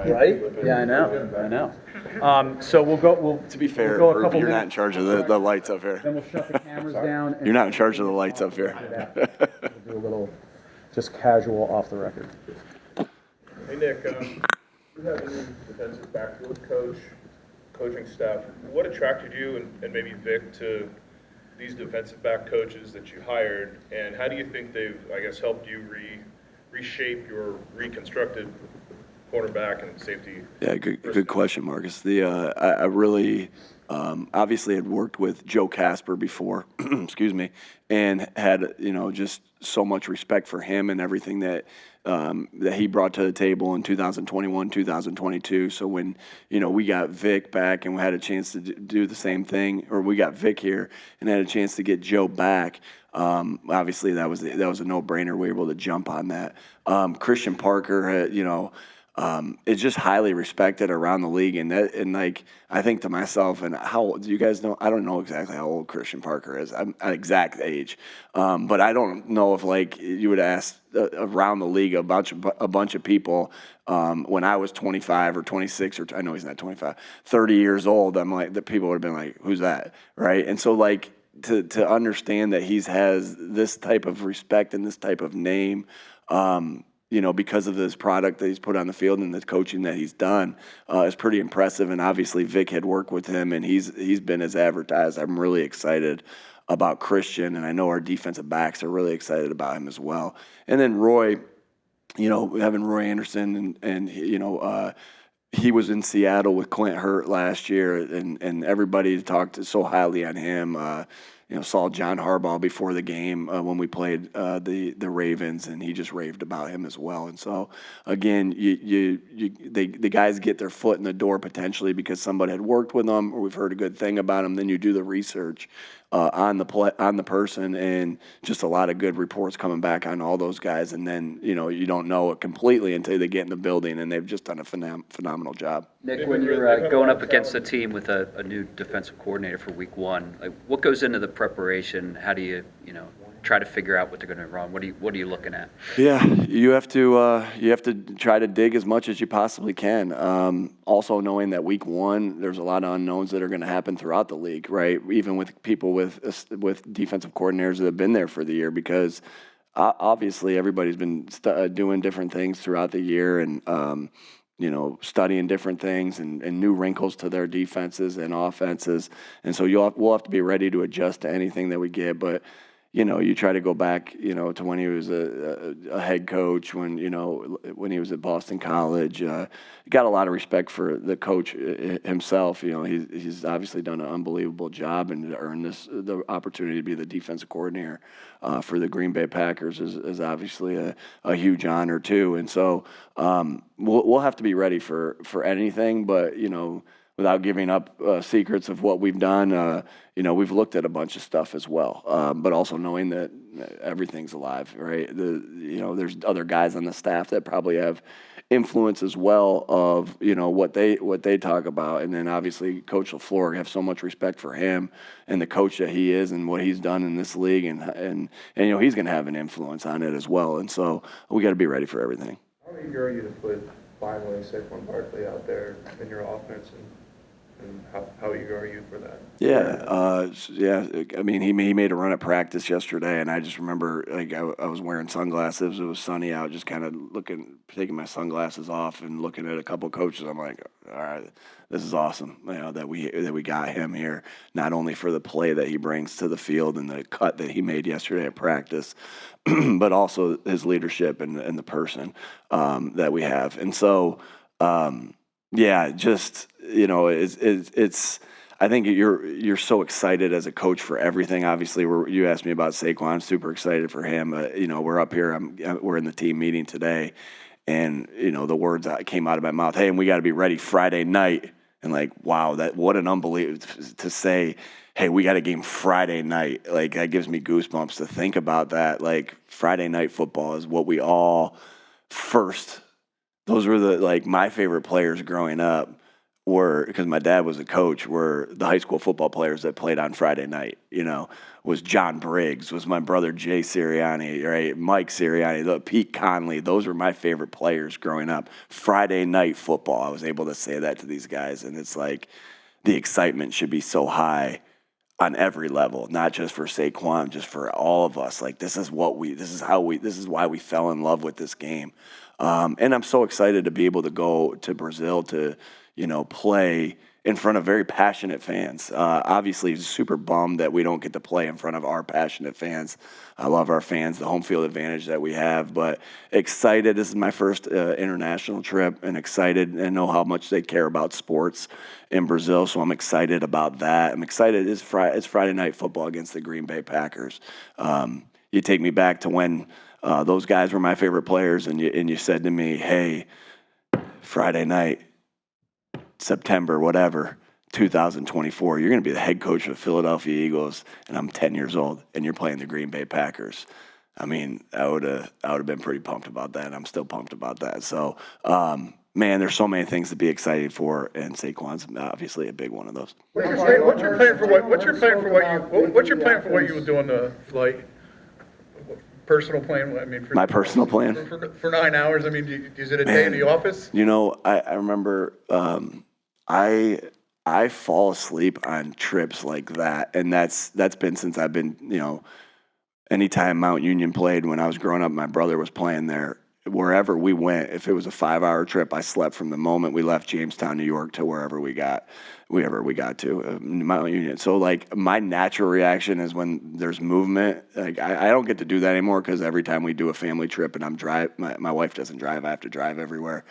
Right? Yeah, I know. So we'll To be fair, we'll go a Irv, couple you're not minutes. in charge of the lights up here. Then we'll shut the cameras down. And You're not in charge of the lights up here. We'll do a little just casual off the record. Hey, Nick, you have a new defensive backfield coach, coaching staff. What attracted you and maybe Vic to these defensive back coaches that you hired, and how do you think they've, I guess, helped you reshape your reconstructed cornerback and safety? Yeah, good question, Marcus. I really obviously had worked with Joe Casper before, excuse me, and had just so much respect for him and everything that he brought to the table in 2021, 2022. So when we got Vic back and we had a chance to do the same thing, or we got Vic here and had a chance to get Joe back. Obviously, that was a no-brainer. We were able to jump on that. Christian Parker, is just highly respected around the league, and like I think to myself, and how old, do you guys know? I don't know exactly how old Christian Parker is. I'm an exact age, but I don't know if like you would ask around the league a bunch of people when I was 25 or 26 or I know he's not 25, 30 years old. I'm like the people would have been like, who's that, right? And so like to understand that he has this type of respect and this type of name. Because of this product that he's put on the field and the coaching that he's done is pretty impressive. And obviously Vic had worked with him and he's been as advertised. I'm really excited about Christian, and I know our defensive backs are really excited about him as well. And then Roy, having Roy Anderson and he was in Seattle with Clint Hurt last year, and everybody talked so highly on him. Saw John Harbaugh before the game when we played the Ravens, and he just raved about him as well. And so, again, the guys get their foot in the door potentially because somebody had worked with them or we've heard a good thing about them. Then you do the research on the person, and just a lot of good reports coming back on all those guys. And then you don't know it completely until they get in the building, and they've just done a phenomenal job. Nick, when you're going up against a team with a new defensive coordinator for week one, like what goes into the preparation? How do you try to figure out what they're going to run? What are you looking at? Yeah, you have to try to dig as much as you possibly can. Also knowing that week one, there's a lot of unknowns that are going to happen throughout the league, right? Even with people with defensive coordinators that have been there for the year, because obviously everybody's been doing different things throughout the year and. Studying different things and new wrinkles to their defenses and offenses. And so we'll have to be ready to adjust to anything that we get. But, you try to go back, to when he was a head coach, when he was at Boston College. Got a lot of respect for the coach himself. He's obviously done an unbelievable job, and to earn the opportunity to be the defensive coordinator for the Green Bay Packers is obviously a huge honor too. And so we'll have to be ready for anything, but without giving up secrets of what we've done, we've looked at a bunch of stuff as well, but also knowing that everything's alive, right? There's other guys on the staff that probably have influence as well of what they talk about, and then obviously Coach LaFleur, have so much respect for him and the coach that he is and what he's done in this league, and he's going to have an influence on it as well, and so we got to be ready for everything. How eager are you to put finally Saquon Barkley out there in your offense, and how eager are you for that? Yeah. I mean, he made a run at practice yesterday, and I just remember like I was wearing sunglasses. It was sunny out, just kind of taking my sunglasses off and looking at a couple of coaches. I'm like, all right, this is awesome. That we got him here, not only for the play that he brings to the field and the cut that he made yesterday at practice, but also his leadership and the person that we have. And so. Just it's. I think you're so excited as a coach for everything. Obviously, you asked me about Saquon. I'm super excited for him. We're up here. We're in the team meeting today, and the words that came out of my mouth. Hey, and we got to be ready Friday night. And like, wow, what an unbelievable to say. Hey, we got a game Friday night. Like that gives me goosebumps to think about that. Like Friday night football is what we all first. Those were my favorite players growing up were, because my dad was a coach, were the high school football players that played on Friday night, was John Briggs, was my brother Jay Sirianni, right? Mike Sirianni, Pete Conley. Those were my favorite players growing up. Friday night football, I was able to say that to these guys, and it's like the excitement should be so high on every level, not just for Saquon, just for all of us. Like this is why we fell in love with this game. And I'm so excited to be able to go to Brazil to, play in front of very passionate fans. Obviously, super bummed that we don't get to play in front of our passionate fans. I love our fans, the home field advantage that we have, but excited. This is my first international trip, and excited and know how much they care about sports in Brazil, so I'm excited about that. I'm excited. It's Friday night football against the Green Bay Packers. You take me back to when those guys were my favorite players, and you said to me, hey, Friday night, September, whatever, 2024, you're going to be the head coach of the Philadelphia Eagles, and I'm 10 years old, and you're playing the Green Bay Packers. I mean, I would have been pretty pumped about that, and I'm still pumped about that. So, man, there's so many things to be excited for, and Saquon's obviously a big one of those. What's your plan for what you will do on the flight? Personal plan? I mean, My personal plan? For 9 hours. I mean, is it a day in the office? I remember I fall asleep on trips like that, and that's been since I've been, anytime Mount Union played when I was growing up, my brother was playing there. Wherever we went, if it was a 5-hour trip, I slept from the moment we left Jamestown, New York, to wherever we got to Mount Union. So like my natural reaction is when there's movement. Like I don't get to do that anymore because every time we do a family trip and my wife doesn't drive, I have to drive everywhere,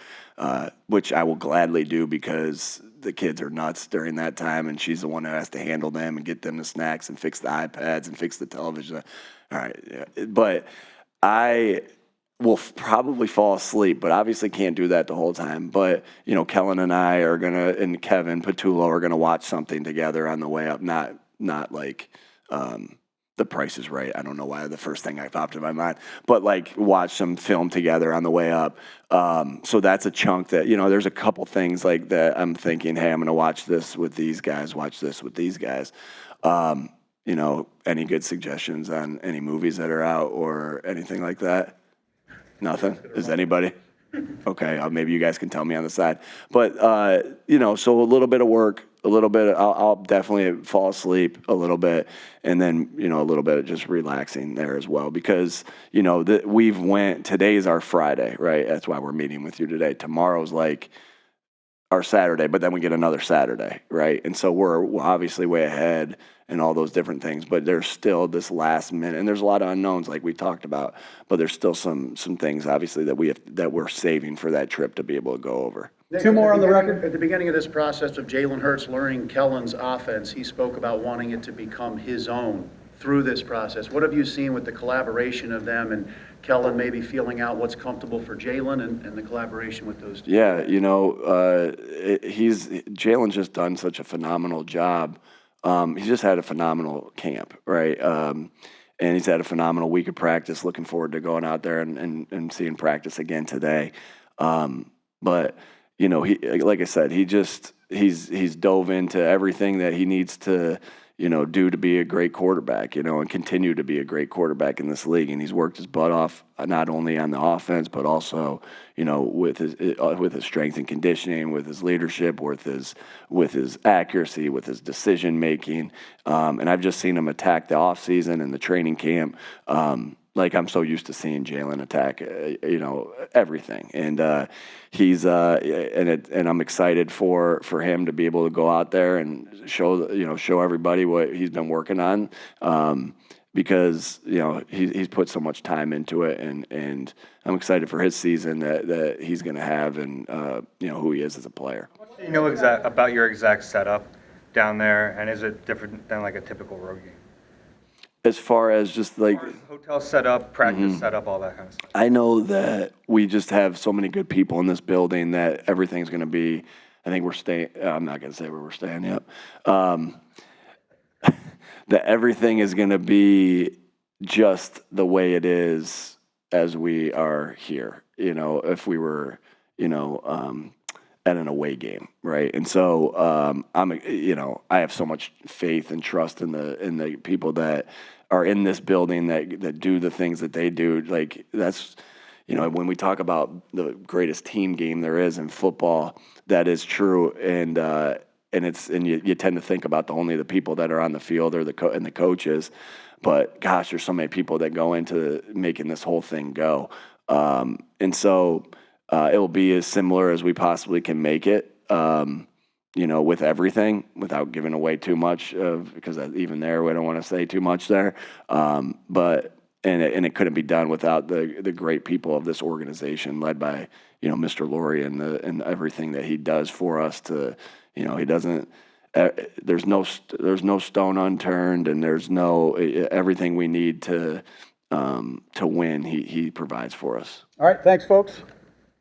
which I will gladly do because the kids are nuts during that time, and she's the one that has to handle them and get them the snacks and fix the iPads and fix the television. All right, yeah. But I will probably fall asleep, but obviously can't do that the whole time. But, Kellen and I and Kevin Patullo are going to watch something together on the way up, not like The Price is Right. I don't know why the first thing that popped in my mind, but like watch some film together on the way up. So that's a chunk that, there's a couple things like that I'm thinking, hey, I'm going to watch this with these guys, watch this with these guys. Any good suggestions on any movies that are out or anything like that? Nothing? Is anybody? Okay, maybe you guys can tell me on the side. But, so a little bit of work, a little bit, I'll definitely fall asleep a little bit, and then, a little bit of just relaxing there as well. Because, today's our Friday, right? That's why we're meeting with you today. Tomorrow's like our Saturday, but then we get another Saturday, right? And so we're obviously way ahead and all those different things, but there's still this last minute, and there's a lot of unknowns like we talked about, but there's still some things obviously that we're saving for that trip to be able to go over. Nick, two more on the record. At the beginning of this process of Jalen Hurts learning Kellen's offense, he spoke about wanting it to become his own through this process. What have you seen with the collaboration of them and Kellen maybe feeling out what's comfortable for Jalen and the collaboration with those two? Yeah, Jalen's just done such a phenomenal job. He's just had a phenomenal camp, right? And he's had a phenomenal week of practice. Looking forward to going out there and seeing practice again today. But he, like I said, he's dove into everything that he needs to, do to be a great quarterback, and continue to be a great quarterback in this league. And he's worked his butt off, not only on the offense, but also, with his strength and conditioning, with his leadership, with his accuracy, with his decision making. And I've just seen him attack the offseason and the training camp. Like I'm so used to seeing Jalen attack, everything. And he's and I'm excited for him to be able to go out there and show everybody what he's been working on, because he's put so much time into it, and I'm excited for his season that he's going to have, and who he is as a player. What do you know about your exact setup down there, and is it different than like a typical road game? As far as just like hotel setup, practice setup, all that kind of stuff. I know that we just have so many good people in this building that everything's going to be, I think we're staying, I'm not going to say where we're staying yet, that everything is going to be just the way it is as we are here. If we were, at an away game, right? And so I have so much faith and trust in the people that are in this building that do the things that they do. Like that's, when we talk about the greatest team game there is in football, that is true. And you tend to think about only the people that are on the field or the coaches, but gosh, there's so many people that go into making this whole thing go. And so it will be as similar as we possibly can make it, with everything without giving away too much because even there, we don't want to say too much there. But it couldn't be done without the great people of this organization led by, Mr. Laurie and everything that he does for us he doesn't, there's no stone unturned, and there's everything we need to win, he provides for us. All right, thanks, folks.